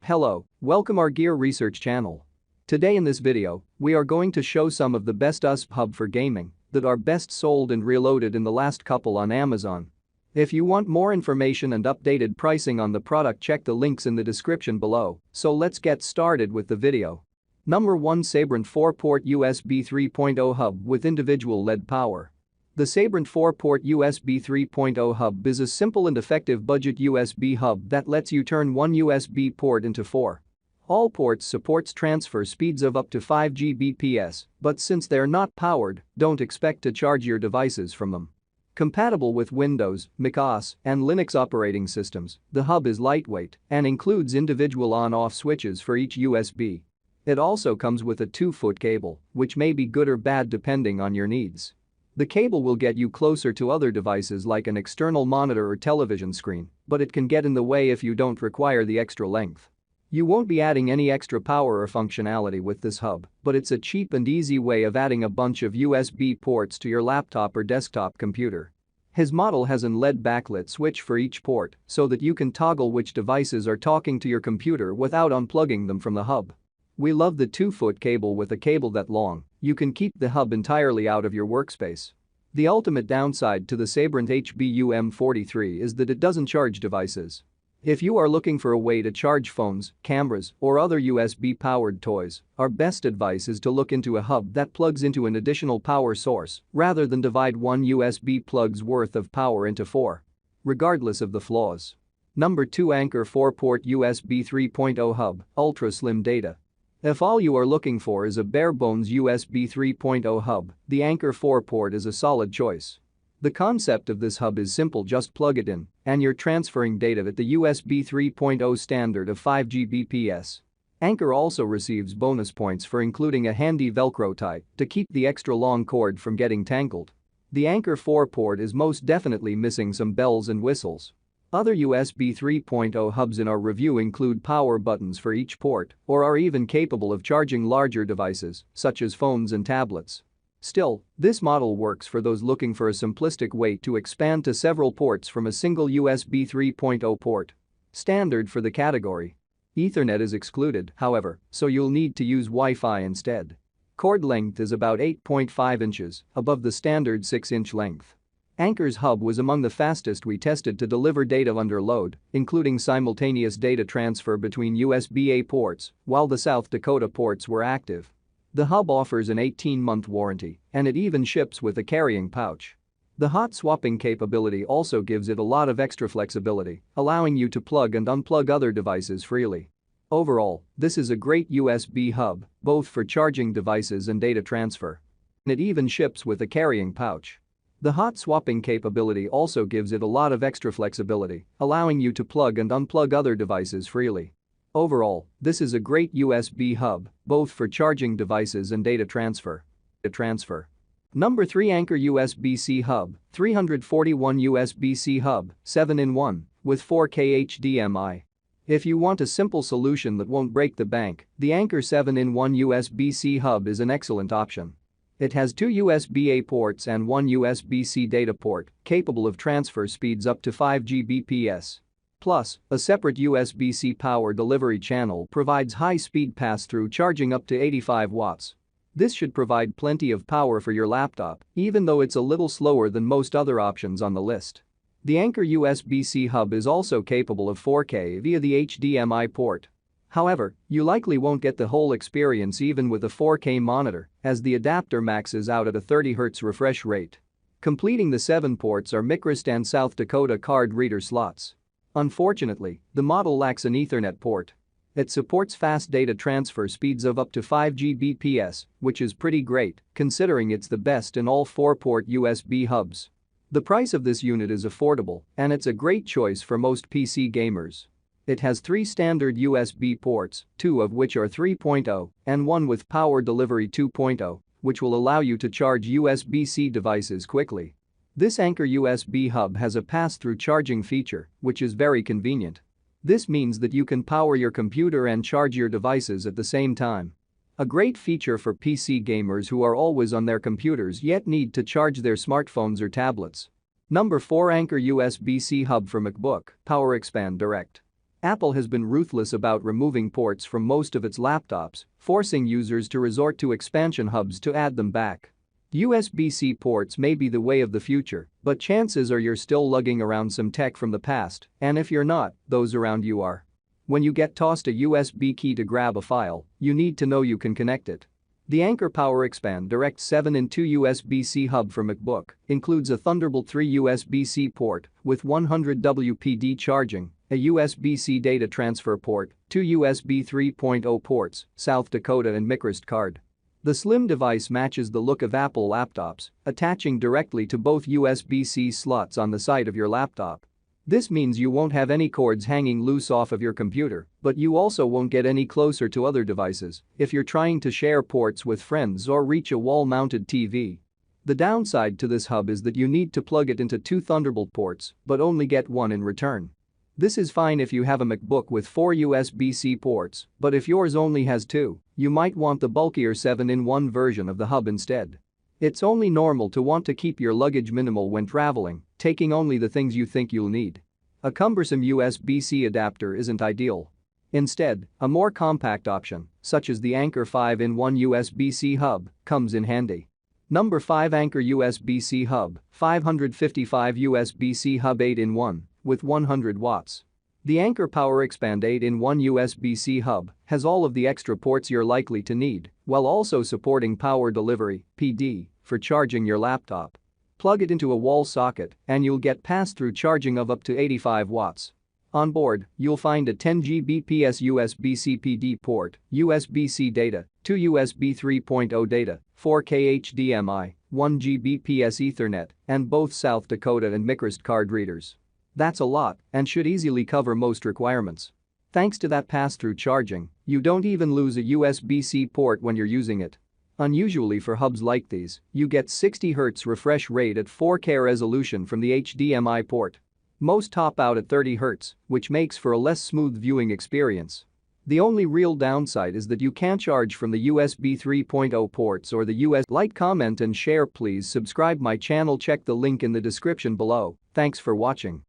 Hello, welcome our gear research channel. Today in this video, we are going to show some of the best Usbc hub for gaming that are best sold and reloaded in the last couple on Amazon. If you want more information and updated pricing on the product, check the links in the description below, so let's get started with the video. Number 1, Sabrent 4-port USB 3.0 hub with individual LED power. The Sabrent 4-port USB 3.0 hub is a simple and effective budget USB hub that lets you turn one USB port into 4. All ports supports transfer speeds of up to 5 Gbps, but since they're not powered, don't expect to charge your devices from them. Compatible with Windows, macOS, and Linux operating systems, the hub is lightweight and includes individual on-off switches for each USB. It also comes with a 2-foot cable, which may be good or bad depending on your needs. The cable will get you closer to other devices like an external monitor or television screen, but it can get in the way if you don't require the extra length. You won't be adding any extra power or functionality with this hub, but it's a cheap and easy way of adding a bunch of USB ports to your laptop or desktop computer. His model has an LED backlit switch for each port so that you can toggle which devices are talking to your computer without unplugging them from the hub. We love the 2-foot cable. With a cable that long, you can keep the hub entirely out of your workspace. The ultimate downside to the Sabrent HBUM43 is that it doesn't charge devices. If you are looking for a way to charge phones, cameras, or other USB-powered toys, our best advice is to look into a hub that plugs into an additional power source rather than divide one USB plug's worth of power into 4. Regardless of the flaws. Number 2, Anker 4-port USB 3.0 hub, ultra slim data. If all you are looking for is a bare-bones USB 3.0 hub, the Anker 4-port is a solid choice. The concept of this hub is simple: just plug it in, and you're transferring data at the USB 3.0 standard of 5 Gbps. Anker also receives bonus points for including a handy Velcro tie to keep the extra long cord from getting tangled. The Anker 4-port is most definitely missing some bells and whistles. Other USB 3.0 hubs in our review include power buttons for each port or are even capable of charging larger devices, such as phones and tablets. Still, this model works for those looking for a simplistic way to expand to several ports from a single USB 3.0 port. Standard for the category. Ethernet is excluded, however, so you'll need to use Wi-Fi instead. Cord length is about 8.5 inches, above the standard 6-inch length. Anker's hub was among the fastest we tested to deliver data under load, including simultaneous data transfer between USB-A ports while the South Dakota ports were active. The hub offers an 18-month warranty, and it even ships with a carrying pouch. The hot swapping capability also gives it a lot of extra flexibility, allowing you to plug and unplug other devices freely. Overall, this is a great USB hub, both for charging devices and data transfer. It even ships with a carrying pouch. The hot swapping capability also gives it a lot of extra flexibility, allowing you to plug and unplug other devices freely. Overall, this is a great USB hub, both for charging devices and data transfer. Number 3, Anker USB-C hub, 341 USB-C hub, 7-in-1, with 4K HDMI. If you want a simple solution that won't break the bank, the Anker 7-in-1 USB-C hub is an excellent option. It has 2 USB-A ports and 1 USB-C data port, capable of transfer speeds up to 5 Gbps. Plus, a separate USB-C power delivery channel provides high-speed pass-through charging up to 85 watts. This should provide plenty of power for your laptop, even though it's a little slower than most other options on the list. The Anker USB-C hub is also capable of 4K via the HDMI port. However, you likely won't get the whole experience even with a 4K monitor, as the adapter maxes out at a 30 Hz refresh rate. Completing the 7 ports are microSD and South Dakota card reader slots. Unfortunately, the model lacks an Ethernet port. It supports fast data transfer speeds of up to 5 Gbps, which is pretty great, considering it's the best in all 4-port USB hubs. The price of this unit is affordable, and it's a great choice for most PC gamers. It has 3 standard USB ports, 2 of which are 3.0, and 1 with power delivery 2.0, which will allow you to charge USB-C devices quickly. This Anker USB hub has a pass-through charging feature, which is very convenient. This means that you can power your computer and charge your devices at the same time. A great feature for PC gamers who are always on their computers yet need to charge their smartphones or tablets. Number 4, Anker USB-C hub for MacBook, Power Expand Direct. Apple has been ruthless about removing ports from most of its laptops, forcing users to resort to expansion hubs to add them back. USB-C ports may be the way of the future, but chances are you're still lugging around some tech from the past, and if you're not, those around you are. When you get tossed a USB key to grab a file, you need to know you can connect it. The Anker PowerXpand Direct 7-in-2 USB-C hub for MacBook includes a Thunderbolt 3 USB-C port with 100 WPD charging, a USB-C data transfer port, 2 USB 3.0 ports, South Dakota and microSD card. The slim device matches the look of Apple laptops, attaching directly to both USB-C slots on the side of your laptop. This means you won't have any cords hanging loose off of your computer, but you also won't get any closer to other devices if you're trying to share ports with friends or reach a wall-mounted TV. The downside to this hub is that you need to plug it into 2 Thunderbolt ports but only get one in return. This is fine if you have a MacBook with 4 USB-C ports, but if yours only has 2, you might want the bulkier 7-in-1 version of the hub instead. It's only normal to want to keep your luggage minimal when traveling, taking only the things you think you'll need. A cumbersome USB-C adapter isn't ideal. Instead, a more compact option, such as the Anker 5-in-1 USB-C hub, comes in handy. Number 5 Anker USB-C hub, 555 USB-C hub 8-in-1, with 100 watts. The Anker PowerXpand 8-in-1 USB-C hub has all of the extra ports you're likely to need, while also supporting power delivery, PD, for charging your laptop. Plug it into a wall socket and you'll get pass-through charging of up to 85 watts. On board, you'll find a 10 Gbps USB-C PD port, USB-C data, 2 USB 3.0 data, 4K HDMI, 1 Gbps Ethernet, and both South Dakota and microSD card readers. That's a lot and should easily cover most requirements. Thanks to that pass-through charging, you don't even lose a USB-C port when you're using it. Unusually for hubs like these, you get 60 Hz refresh rate at 4K resolution from the HDMI port. Most top out at 30 Hz, which makes for a less smooth viewing experience. The only real downside is that you can't charge from the USB 3.0 ports or the USB. Like, comment and share. Please subscribe my channel. Check the link in the description below. Thanks for watching.